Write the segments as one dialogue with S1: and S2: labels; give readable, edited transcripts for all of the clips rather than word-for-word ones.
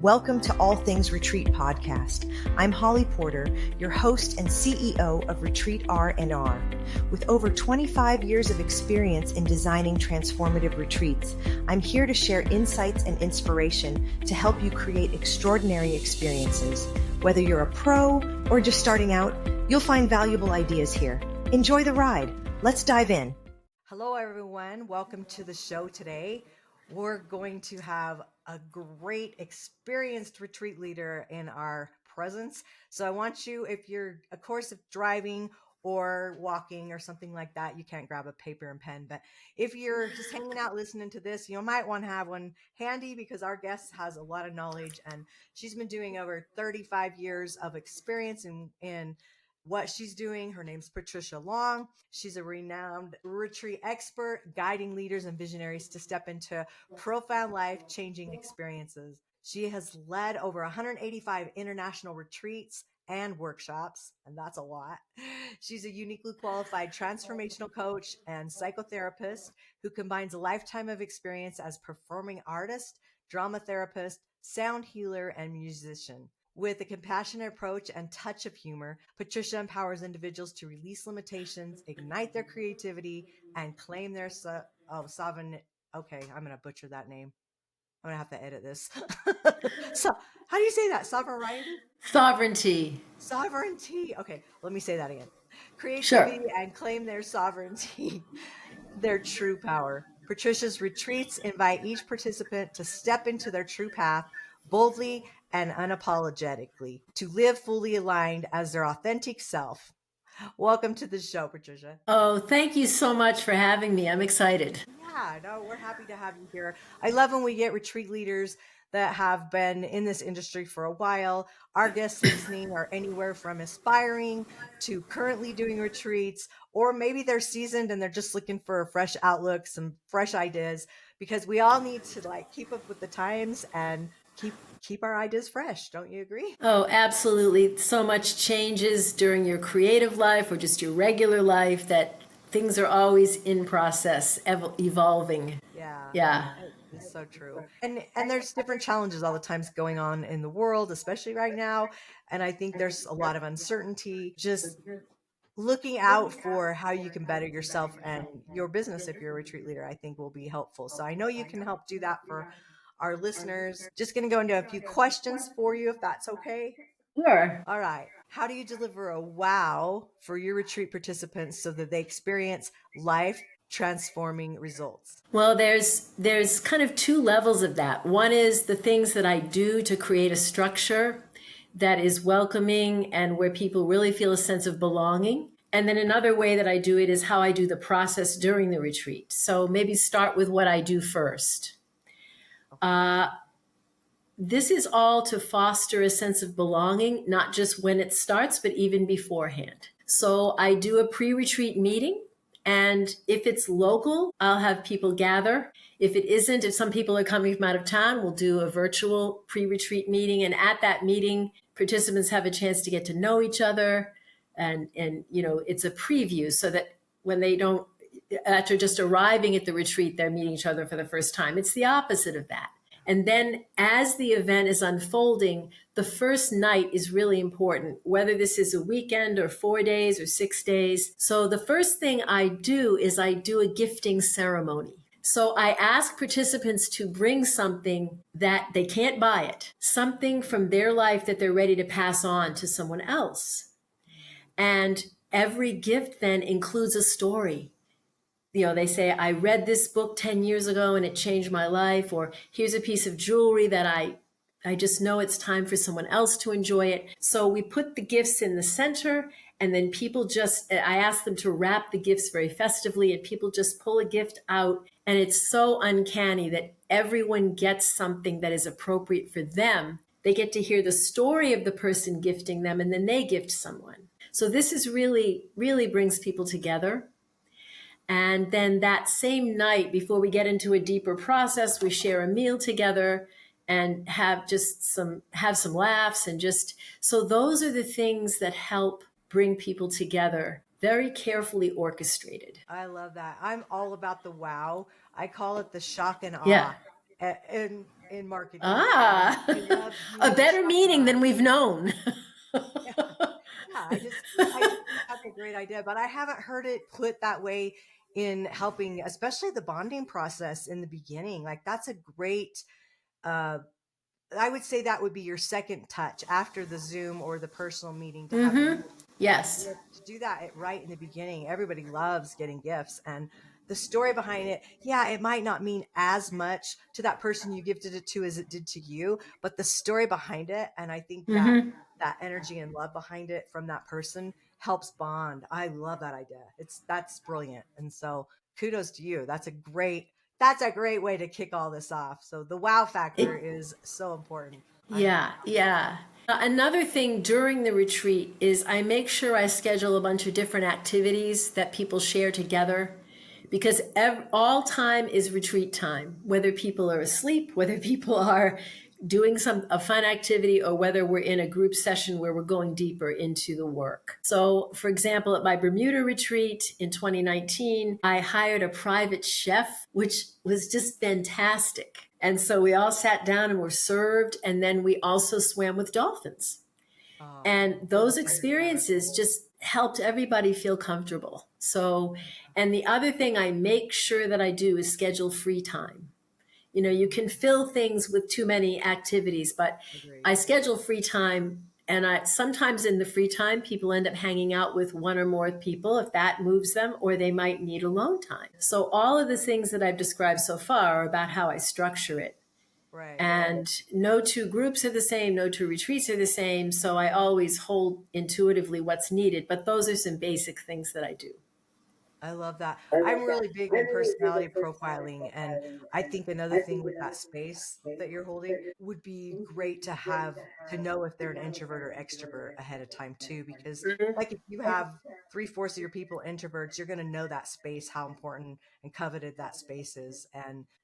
S1: Welcome to All Things Retreat Podcast. I'm Holly Porter, your host and CEO of Retreat R&R. With over 25 years of experience in designing transformative retreats, I'm here to share insights and inspiration to help you create extraordinary experiences. Whether you're a pro or just starting out, you'll find valuable ideas here. Enjoy the ride. Let's dive in. Hello, everyone. Welcome to the show today. We're going to have a great experienced retreat leader in our presence. So I want you, if you're, of course, if driving or walking or something like that, you can't grab a paper and pen. But if you're just hanging out listening to this, you might want to have one handy because our guest has a lot of knowledge and she's been doing over 35 years of experience in what she's doing. Her name's Patricia Long. She's a renowned retreat expert, guiding leaders and visionaries to step into profound life-changing experiences. She has led over 185 international retreats and workshops, and that's a lot. She's a uniquely qualified transformational coach and psychotherapist who combines a lifetime of experience as performing artist, drama therapist, sound healer, and musician. With a compassionate approach and touch of humor, Patricia empowers individuals to release limitations, ignite their creativity, and claim their sovereign. Okay, I'm going to butcher that name. I'm going to have to edit this. So, how do you say that? Sovereignty? Sovereignty. Okay, let me say that again. Creativity and claim their sovereignty, their true power. Patricia's retreats invite each participant to step into their true path boldly and unapologetically, to live fully aligned as their authentic self. Welcome to the show, Patricia.
S2: Oh, thank you so much for having me. I'm excited.
S1: Yeah, no, we're happy to have you here. I love when we get retreat leaders that have been in this industry for a while. Our guests listening are anywhere from aspiring to currently doing retreats, or maybe they're seasoned and they're just looking for a fresh outlook, some fresh ideas, because we all need to keep up with the times and keep our ideas fresh. Don't you agree?
S2: Oh, absolutely. So much changes during your creative life or just your regular life that things are always in process, evolving.
S1: Yeah. It's so true. And there's different challenges all the times going on in the world, especially right now. And I think there's a lot of uncertainty. Just looking out for how you can better yourself and your business if you're a retreat leader, I think will be helpful. So I know you can help do that for our listeners. Just going to go into a few questions for you, if that's okay.
S2: Sure.
S1: All right. How do you deliver a wow for your retreat participants so that they experience life transforming results?
S2: Well, there's kind of two levels of that. One is the things that I do to create a structure that is welcoming and where people really feel a sense of belonging. And then another way that I do it is how I do the process during the retreat. So maybe start with what I do first. This is all to foster a sense of belonging, not just when it starts, but even beforehand. So I do a pre-retreat meeting. And if it's local, I'll have people gather. If it isn't, if some people are coming from out of town, we'll do a virtual pre-retreat meeting. And at that meeting, participants have a chance to get to know each other. And it's a preview so that when they don't, after just arriving at the retreat, they're meeting each other for the first time. It's the opposite of that. And then as the event is unfolding, the first night is really important, whether this is a weekend or 4 days or 6 days. So the first thing I do is I do a gifting ceremony. So I ask participants to bring something that they can't buy it, something from their life that they're ready to pass on to someone else. And every gift then includes a story. They say, I read this book 10 years ago and it changed my life, or here's a piece of jewelry that I just know it's time for someone else to enjoy it. So we put the gifts in the center, and then I ask them to wrap the gifts very festively, and people just pull a gift out. And it's so uncanny that everyone gets something that is appropriate for them. They get to hear the story of the person gifting them, and then they gift someone. So this is really, really brings people together. And then that same night, before we get into a deeper process, we share a meal together and have some laughs, and so those are the things that help bring people together, very carefully orchestrated.
S1: I love that. I'm all about the wow. I call it the shock and awe.
S2: Yeah.
S1: And in marketing, and
S2: Ah,
S1: I love
S2: a
S1: being
S2: better
S1: shown
S2: meaning
S1: that.
S2: than we've known.
S1: Yeah, yeah. I just think that's a great idea, but I haven't heard it put that way in helping, especially the bonding process in the beginning. Like that's a great. Uh, I would say that would be your second touch after the Zoom or the personal meeting, to have
S2: Mm-hmm.
S1: a
S2: Yes.
S1: gift, to do that right in the beginning. Everybody loves getting gifts, and the story behind it, yeah, it might not mean as much to that person you gifted it to as it did to you, but the story behind it, and I think that
S2: Mm-hmm.
S1: that energy and love behind it from that person helps bond. I love that idea. That's brilliant. And so kudos to you. That's a great way to kick all this off. So the wow factor
S2: It,
S1: is so important. I
S2: yeah, yeah. Another thing during the retreat is I make sure I schedule a bunch of different activities that people share together, because all time is retreat time, whether people are asleep, whether people are doing a fun activity, or whether we're in a group session where we're going deeper into the work. So, for example, at my Bermuda retreat in 2019, I hired a private chef, which was just fantastic. And so we all sat down and were served, and then we also swam with dolphins.
S1: oh,
S2: And
S1: I'm
S2: those
S1: so jealous.
S2: experiences just helped everybody feel comfortable. So, and the other thing I make sure that I do is schedule free time. You can fill things with too many activities, but
S1: Agreed.
S2: I schedule free time. And I sometimes in the free time, people end up hanging out with one or more people if that moves them, or they might need alone time. So all of the things that I've described so far are about how I structure it.
S1: Right.
S2: And no two groups are the same, no two retreats are the same. So I always hold intuitively what's needed. But those are some basic things that I do.
S1: I love that. I'm really big in personality profiling. And I think another thing with that space that you're holding would be great to know if they're an introvert or extrovert ahead of time too. Because like if you have three-fourths of your people introverts, you're going to know that space, how important and coveted that space is.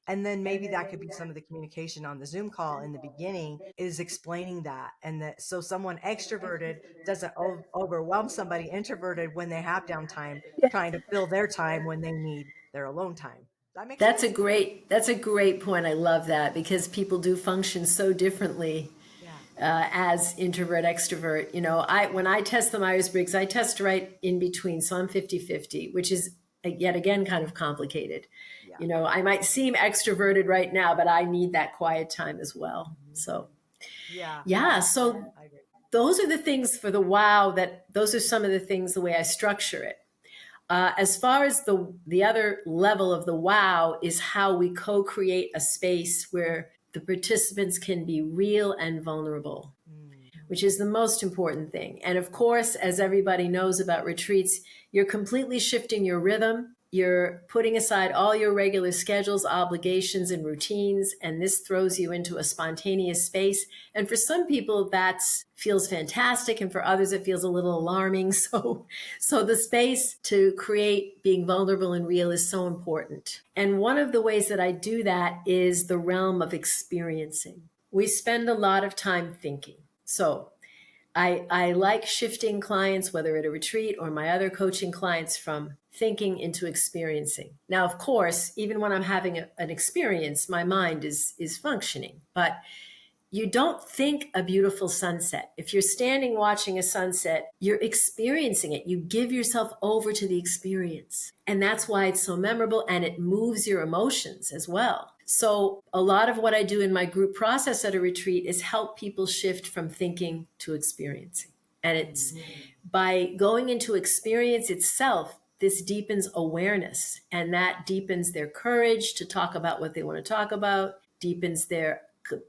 S1: And then maybe that could be some of the communication on the Zoom call in the beginning, is explaining that. And that so someone extroverted doesn't overwhelm somebody introverted when they have downtime, trying to fill their time when they need their alone time. That makes sense?
S2: That's a great point. I love that because people do function so differently
S1: Yeah.
S2: as introvert extrovert. I when I test the Myers-Briggs, I test right in between, so I'm 50-50, which is yet again kind of complicated.
S1: Yeah.
S2: I might seem extroverted right now, but I need that quiet time as well.
S1: Mhm.
S2: So
S1: Yeah.
S2: yeah, so
S1: I agree.
S2: those are the things for the wow, that those are some of the things, the way I structure it. As far as the other level of the wow is how we co-create a space where the participants can be real and vulnerable,
S1: Mm.
S2: which is the most important thing. And of course, as everybody knows about retreats, you're completely shifting your rhythm. You're putting aside all your regular schedules, obligations, and routines, and this throws you into a spontaneous space. And for some people, that feels fantastic, and for others, it feels a little alarming. So the space to create being vulnerable and real is so important. And one of the ways that I do that is the realm of experiencing. We spend a lot of time thinking. So I like shifting clients, whether at a retreat or my other coaching clients, from thinking into experiencing. Now, of course, even when I'm having an experience, my mind is functioning, but you don't think a beautiful sunset. If you're standing watching a sunset, you're experiencing it. You give yourself over to the experience. And that's why it's so memorable, and it moves your emotions as well. So, a lot of what I do in my group process at a retreat is help people shift from thinking to experiencing. And it's
S1: Mm.
S2: by going into experience itself, this deepens awareness, and that deepens their courage to talk about what they want to talk about, deepens their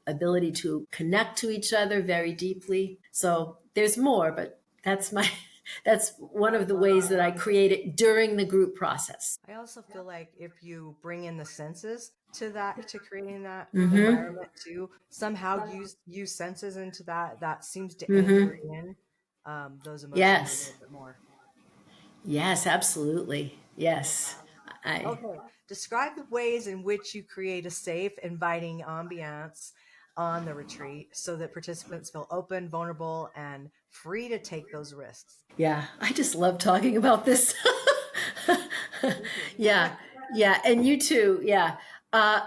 S2: ability to connect to each other very deeply. So there's more, but that's one
S1: I
S2: of the
S1: love
S2: ways
S1: that.
S2: that I create it during the group process.
S1: I also feel like if you bring in the senses to creating that
S2: Mm-hmm.
S1: environment too, somehow use senses into that seems to anchor
S2: Mm-hmm.
S1: in those emotions a
S2: Yes.
S1: little bit more.
S2: Yes, absolutely. Yes. I
S1: Okay, describe the ways in which you create a safe, inviting ambiance on the retreat so that participants feel open, vulnerable, and free to take those risks.
S2: Yeah, I just love talking about this.
S1: Me too.
S2: Yeah. Yeah, and you too. Yeah.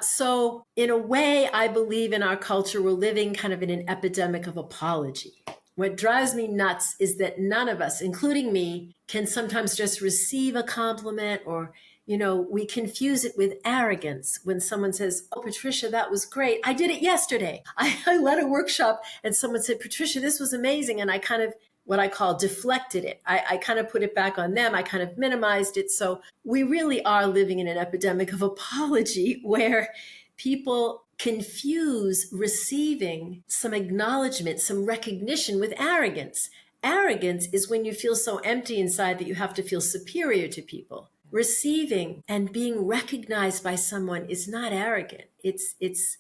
S2: So in a way, I believe in our culture, we're living kind of in an epidemic of apology. What drives me nuts is that none of us, including me, can sometimes just receive a compliment, or, we confuse it with arrogance when someone says, "Oh, Patricia, that was great. I did it yesterday. I led a workshop and someone said, Patricia, this was amazing." And I kind of, what I call, deflected it. I kind of put it back on them. I kind of minimized it. So we really are living in an epidemic of apology where people confuse receiving some acknowledgement, some recognition with arrogance. Arrogance is when you feel so empty inside that you have to feel superior to people. Receiving and being recognized by someone is not arrogant. It's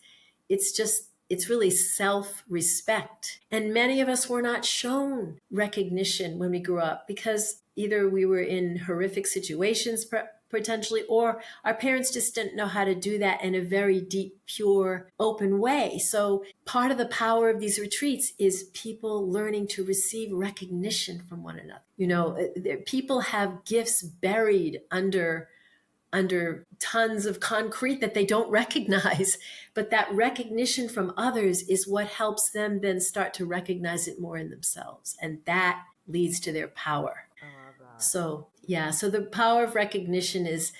S2: really self-respect. And many of us were not shown recognition when we grew up because either we were in horrific situations potentially, or our parents just didn't know how to do that in a very deep, pure, open way. So part of the power of these retreats is people learning to receive recognition from one another. People have gifts buried under tons of concrete that they don't recognize. But that recognition from others is what helps them then start to recognize it more in themselves. And that leads to their power.
S1: I love that.
S2: So, yeah, so the power of recognition is,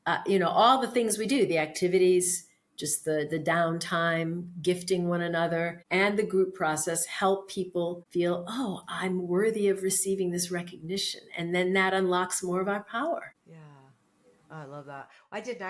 S2: all the things we do, the activities, just the downtime, gifting one another, and the group process help people feel, oh, I'm worthy of receiving this recognition. And then that unlocks more of our power.
S1: Yeah. I love that. I did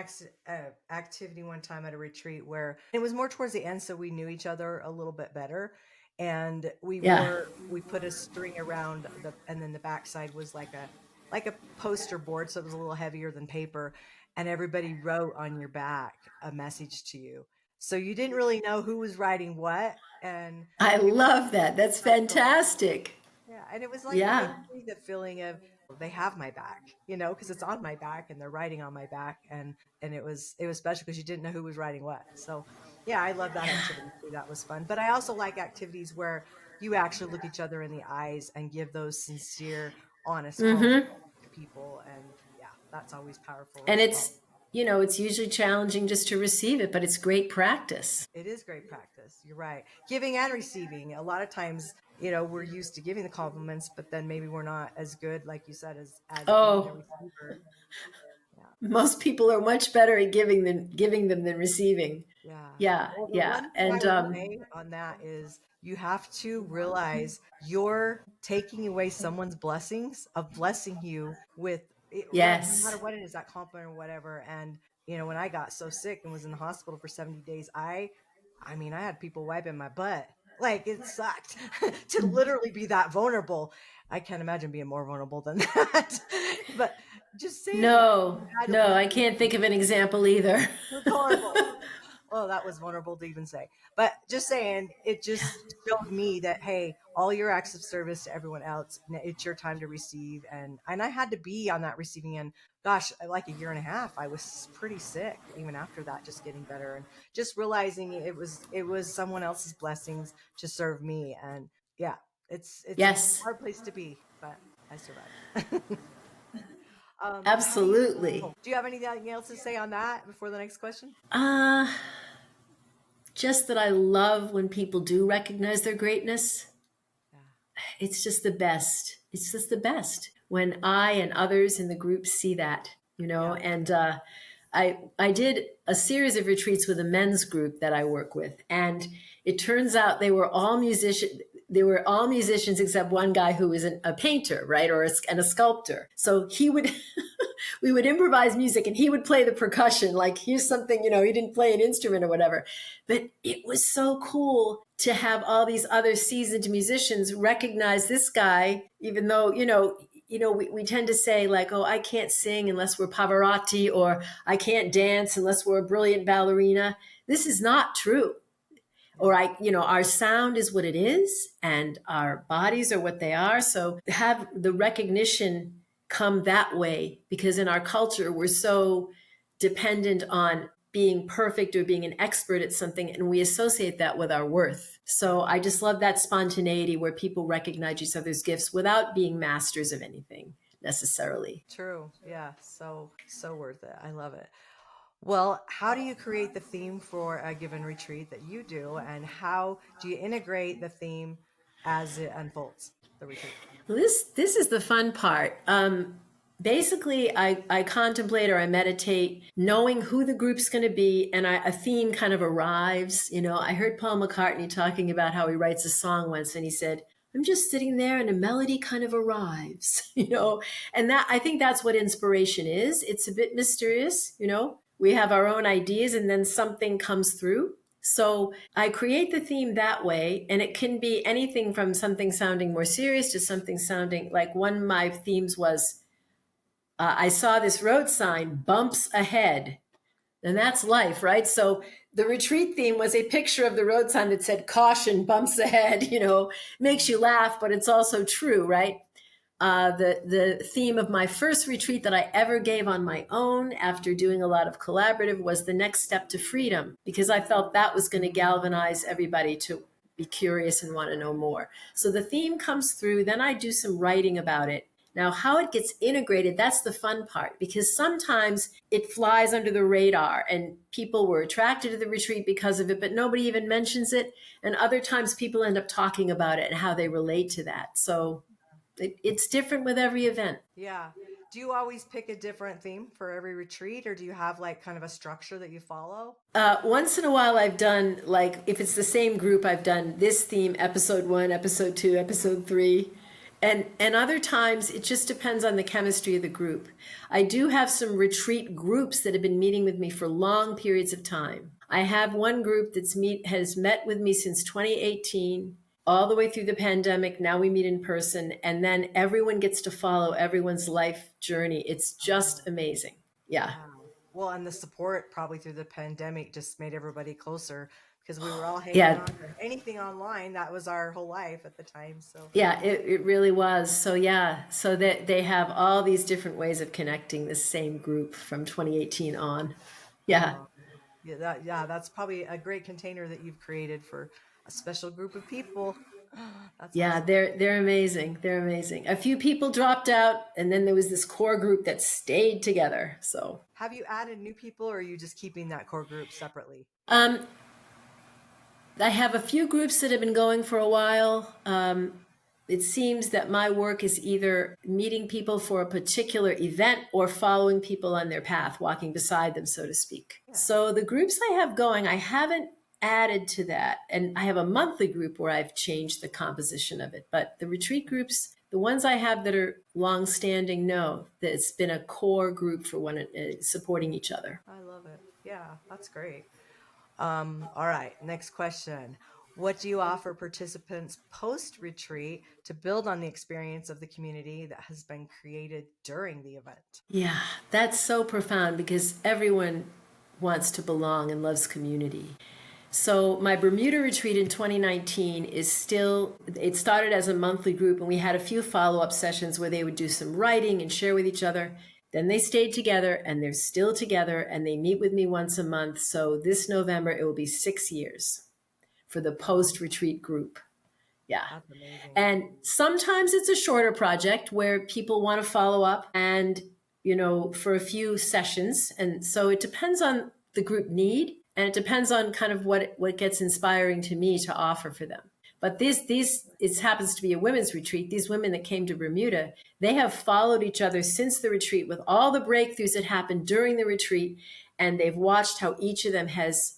S1: an activity one time at a retreat where it was more towards the end, so we knew each other a little bit better. And
S2: Yeah.
S1: we put a string around and then the backside was like a poster board, so it was a little heavier than paper. And everybody wrote on your back a message to you. So you didn't really know who was writing what. And
S2: I
S1: it was
S2: love that. That's
S1: special.
S2: fantastic.
S1: Yeah. And it was like, it
S2: Yeah.
S1: gave me the feeling of, they have my back, because it's on my back and they're writing on my back. And it was special because you didn't know who was writing what. So yeah, I love that
S2: Yeah.
S1: activity too. That was fun. But I also like activities where you actually look each other in the eyes and give those sincere, honest compliments
S2: Mm-hmm.
S1: to people. And yeah, that's always powerful
S2: And
S1: as well.
S2: it's usually challenging just to receive it, but it's great practice.
S1: It is great practice. You're right. Giving and receiving. A lot of times, we're used to giving the compliments, but then maybe we're not as good, like you said, as being a
S2: Oh,
S1: receiver. Yeah.
S2: most people are much better at giving them than receiving.
S1: Yeah.
S2: Yeah,
S1: Well, the
S2: yeah.
S1: one thing I
S2: And
S1: would say on that is you have to realize you're taking away someone's blessings of blessing you with it, like no matter
S2: yes.
S1: what it is, that compliment or whatever. And when I got so sick and was in the hospital for 70 days, I mean, I had people wiping my butt. Like it sucked to literally be that vulnerable. I can't imagine being more vulnerable than that. But just saying that
S2: No,
S1: you had to
S2: no,
S1: work
S2: I
S1: through
S2: can't think of an example either.
S1: it was horrible. Oh, that was vulnerable to even say. But just saying, it just showed me that hey, all your acts of service to everyone else, it's your time to receive. And I had to be on that receiving end. Gosh, like a year and a half, I was pretty sick. Even after that, just getting better and just realizing it was someone else's blessings to serve me. And yeah, it's a
S2: Yes,
S1: hard place to be, but I survived. How do you?
S2: absolutely.
S1: Oh, do you have anything else to say on that before the next question?
S2: Uh, just that I love when people do recognize their greatness.
S1: Yeah.
S2: It's just the best. It's just the best when I and others in the group see that,
S1: Yeah.
S2: and I did a series of retreats with a men's group that I work with, and it turns out they were all musicians. They were all musicians except one guy who was a painter, right, and a sculptor. So he would, we would improvise music, and he would play the percussion. Like here's something, he didn't play an instrument or whatever, but it was so cool to have all these other seasoned musicians recognize this guy, even though we tend to say like, oh, I can't sing unless we're Pavarotti, or I can't dance unless we're a brilliant ballerina. This is not true. Or our sound is what it is and our bodies are what they are. So have the recognition come that way, because in our culture, we're so dependent on being perfect or being an expert at something, and we associate that with our worth. So I just love that spontaneity where people recognize each other's gifts without being masters of anything necessarily.
S1: True. Yeah. So worth it. I love it. Well, how do you create the theme for a given retreat that you do, and how do you integrate the theme as it unfolds, the retreat?
S2: This is the fun part. Basically, I contemplate or I meditate, knowing who the group's going to be, and a theme kind of arrives. I heard Paul McCartney talking about how he writes a song once, and he said, "I'm just sitting there, and a melody kind of arrives." And that I think that's what inspiration is. It's a bit mysterious. We have our own ideas, and then something comes through. So I create the theme that way, and it can be anything from something sounding more serious to something sounding like one of my themes was I saw this road sign, bumps ahead. And that's life, right? So the retreat theme was a picture of the road sign that said caution, bumps ahead, makes you laugh, but it's also true, right? The theme of my first retreat that I ever gave on my own after doing a lot of collaborative was the next step to freedom, because I felt that was going to galvanize everybody to be curious and want to know more. So the theme comes through, then I do some writing about it. Now, how it gets integrated, that's the fun part, because sometimes it flies under the radar and people were attracted to the retreat because of it, but nobody even mentions it. And other times people end up talking about it and how they relate to that. So it's different with every event.
S1: Yeah. Do you always pick a different theme for every retreat, or do you have like kind of a structure that you follow?
S2: Once in a while, I've done, like, if it's the same group, I've done this theme, episode 1, episode 2, episode 3. And other times, it just depends on the chemistry of the group. I do have some retreat groups that have been meeting with me for long periods of time. I have one group has met with me since 2018, all the way through the pandemic. Now we meet in person, and then everyone gets to follow everyone's life journey. It's just
S1: Oh,
S2: amazing. Yeah.
S1: wow. Well, and the support probably through the pandemic just made everybody closer because we were all hanging
S2: Yeah.
S1: on to anything online. That was our whole life at the time. So,
S2: Yeah, it really was. So yeah, so that they have all these different ways of connecting this same group from 2018 on. Yeah.
S1: oh, yeah, that's probably a great container that you've created for a special group of people. That's
S2: Yeah,
S1: awesome.
S2: they're amazing. They're amazing. A few people dropped out and then there was this core group that stayed together. So,
S1: Have you added new people, or are you just keeping that core group separately?
S2: um I have a few groups that have been going for a while. It seems that my work is either meeting people for a particular event or following people on their path, walking beside them, so to speak.
S1: Yeah.
S2: So the groups I have going, I haven't added to that. And I have a monthly group where I've changed the composition of it. But the retreat groups, the ones I have that are long standing, no, that it's been a core group for one supporting each other.
S1: I love it. Yeah, that's great. All right, next question. What do you offer participants post retreat to build on the experience of the community that has been created during the event?
S2: Yeah, that's so profound because everyone wants to belong and loves community. So my Bermuda retreat in 2019 is still, it started as a monthly group and we had a few follow-up sessions where they would do some writing and share with each other. Then they stayed together and they're still together and they meet with me once a month. So this November, it will be 6 years for the
S1: Wow,
S2: post-retreat group. Yeah.
S1: that's amazing.
S2: And sometimes it's a shorter project where people want to follow up and, for a few sessions. And so it depends on the group need and it depends on kind of what gets inspiring to me to offer for them. But it happens to be a women's retreat. These women that came to Bermuda, they have followed each other since the retreat with all the breakthroughs that happened during the retreat. And they've watched how each of them has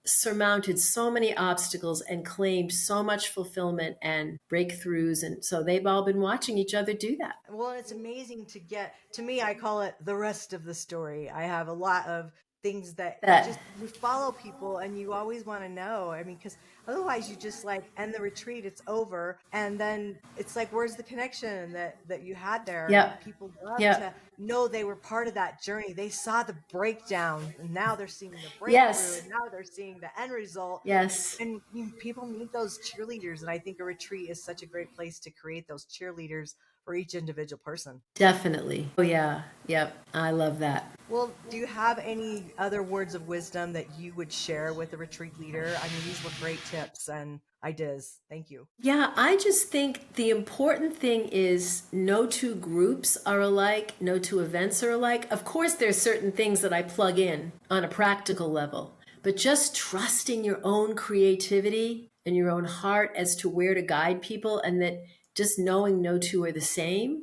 S2: surmounted so many obstacles and claimed so much fulfillment and breakthroughs. And so they've all been watching each other do that.
S1: Well, it's amazing to get to me. I call it the rest of the story. I have a lot of things that
S2: That,
S1: just you follow people and you always want to know. I mean, because otherwise you just like end the retreat, it's over, and then it's like, where's the connection that you had there? And
S2: yep,
S1: people love
S2: yep,
S1: to know they were part of that journey. They saw the breakdown, and now they're seeing the breakthrough,
S2: yes,
S1: and now they're seeing the end result.
S2: yes,
S1: And people need those cheerleaders, and I think a retreat is such a great place to create those cheerleaders for each individual person.
S2: definitely. Oh, yeah, yep. I love that.
S1: Well, do you have any other words of wisdom that you would share with a retreat leader? I mean, these were great tips, and ideas. Thank you.
S2: Yeah, I just think the important thing is no two groups are alike, no two events are alike. Of course, there's certain things that I plug in on a practical level, but just trusting your own creativity and your own heart as to where to guide people, and that just knowing no two are the same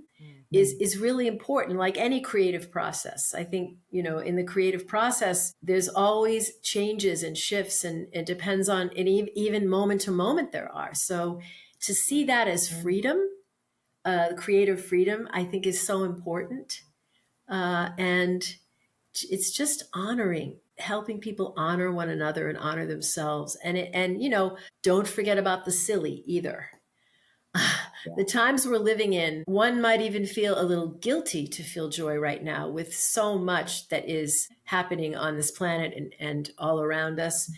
S2: is really important. Like any creative process, I think, in the creative process there's always changes and shifts, and it depends on, and even moment to moment there are. So to see that as freedom, creative freedom, I think is so important. And it's just helping people honor one another and honor themselves. And don't forget about the silly either. The times we're living in, one might even feel a little guilty to feel joy right now with so much that is happening on this planet and all around us.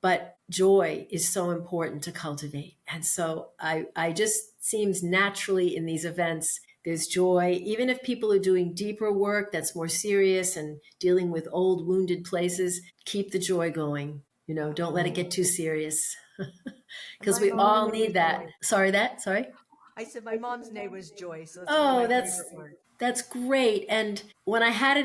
S2: But joy is so important to cultivate. And so I just seems naturally in these events, there's joy. Even if people are doing deeper work that's more serious and dealing with old wounded places, keep the joy going. Don't let it get too serious. Because we all need that. Sorry.
S1: I said my mom's name was Joy, so that's one
S2: Oh,
S1: of my favorite words.
S2: that's great. And when I had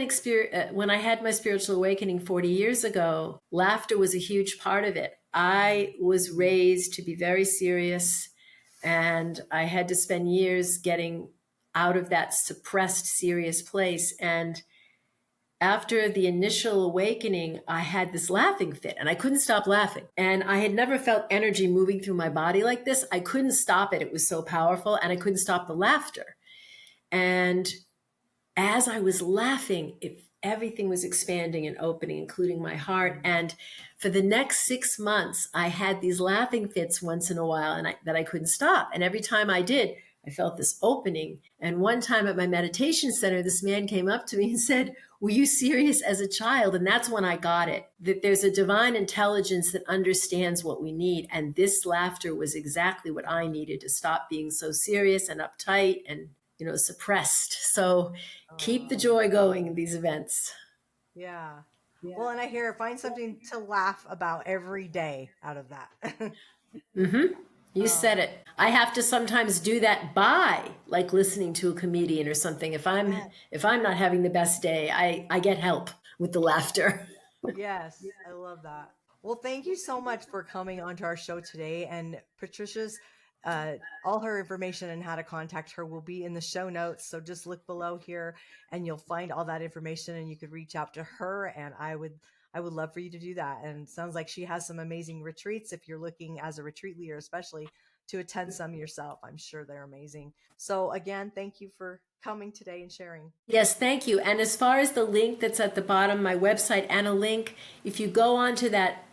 S2: when I had my spiritual awakening 40 years ago, laughter was a huge part of it. I was raised to be very serious, and I had to spend years getting out of that suppressed, serious place. And after the initial awakening, I had this laughing fit and I couldn't stop laughing. And I had never felt energy moving through my body like this. I couldn't stop it. It was so powerful, and I couldn't stop the laughter. And as I was laughing, everything was expanding and opening, including my heart. And for the next 6 months, I had these laughing fits once in a while, and that I couldn't stop. And every time I did, I felt this opening. And one time at my meditation center, this man came up to me and said, "Were you serious as a child?" And that's when I got it, that there's a divine intelligence that understands what we need. And this laughter was exactly what I needed to stop being so serious and uptight and suppressed. So keep the joy going in these events.
S1: Yeah. Well, and I hear find something to laugh about every day out of that.
S2: You said it. I have to sometimes do that by like listening to a comedian or something. If I'm not having the best day, I get help with the laughter.
S1: Yes, I love that. Well, thank you so much for coming onto our show today. And Patricia's all her information and how to contact her will be in the show notes. So just look below here and you'll find all that information, and you could reach out to her. And I would love for you to do that. And it sounds like she has some amazing retreats if you're looking as a retreat leader, especially to attend some yourself. I'm sure they're amazing. So again, thank you for coming today and sharing.
S2: Yes, thank you. And as far as the link that's at the bottom, my website, and a link, if you go on to that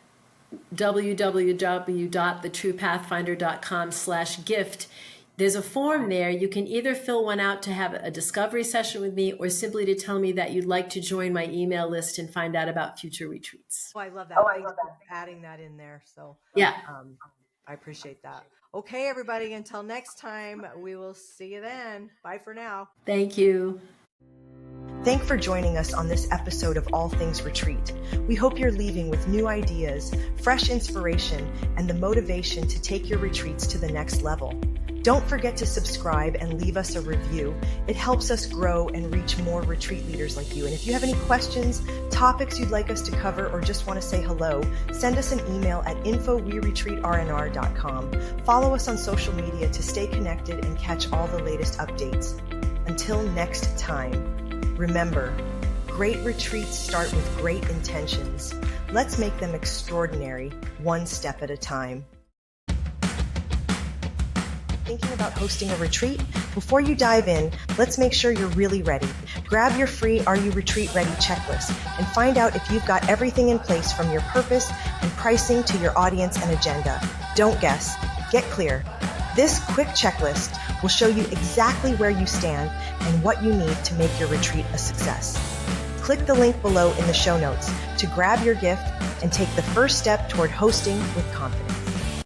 S2: www.thetruepathfinder.com/gift, there's a form there. You can either fill one out to have a discovery session with me, or simply to tell me that you'd like to join my email list and find out about future retreats.
S1: Oh, I love that. Thanks for adding that in there. So
S2: yeah,
S1: I appreciate that. Okay, everybody, until next time, we will see you then. Bye for now.
S2: Thank you.
S1: Thanks for joining us on this episode of All Things Retreat. We hope you're leaving with new ideas, fresh inspiration, and the motivation to take your retreats to the next level. Don't forget to subscribe and leave us a review. It helps us grow and reach more retreat leaders like you. And if you have any questions, topics you'd like us to cover, or just want to say hello, send us an email at info@weretreatrnr.com. Follow us on social media to stay connected and catch all the latest updates. Until next time, remember, great retreats start with great intentions. Let's make them extraordinary, one step at a time. Thinking about hosting a retreat? Before you dive in, let's make sure you're really ready. Grab your free Are You Retreat Ready checklist and find out if you've got everything in place, from your purpose and pricing to your audience and agenda. Don't guess, get clear. This quick checklist will show you exactly where you stand and what you need to make your retreat a success. Click the link below in the show notes to grab your gift and take the first step toward hosting with confidence.